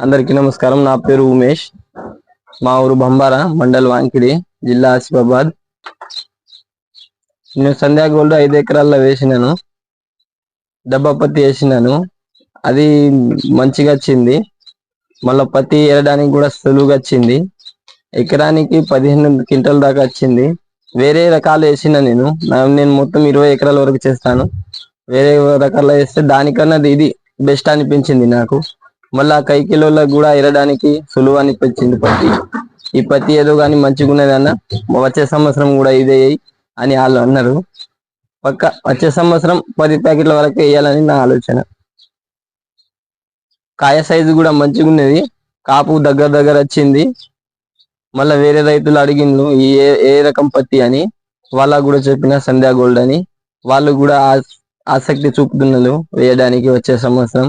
అందరికీ నమస్కారం. నా పేరు ఉమేష్. మా ఊరు బంబారా, మండల్ వాంకిడి, జిల్లా ఆసిఫాబాద్. నేను సంధ్యా గోల్డ్ 5 ఎకరాల్లో వేసినాను. డబ్బా పత్తి వేసినాను. అది మంచిగా వచ్చింది. మళ్ళీ పత్తి ఏరడానికి కూడా సులువుగా వచ్చింది. ఎకరానికి 15 క్వింటల్ దాకా వచ్చింది. వేరే రకాలు వేసిన నేను మొత్తం 20 ఎకరాల వరకు చేస్తాను. వేరే రకాలు వేస్తే దానికన్నా ఇది బెస్ట్ అనిపించింది నాకు. మళ్ళా కైకిలోళ్ళకి కూడా ఎరడానికి సులువు అనిపించింది పత్తి. ఈ పత్తి ఏదో కానీ మంచిగా ఉన్నదన్న, వచ్చే సంవత్సరం కూడా ఇదే అని వాళ్ళు అన్నారు. పక్క వచ్చే సంవత్సరం 10 ప్యాకెట్ల వరకు వేయాలని నా ఆలోచన. కాయ సైజు కూడా మంచిగా ఉన్నది. కాపు దగ్గర దగ్గర వచ్చింది. మళ్ళీ వేరే రైతులు అడిగిండ్రు ఈ ఏ రకం పత్తి అని. వాళ్ళకు కూడా చెప్పిన సంధ్యా గోల్డ్ అని. వాళ్ళు కూడా ఆసక్తి చూపుతున్నారు వేయడానికి వచ్చే సంవత్సరం.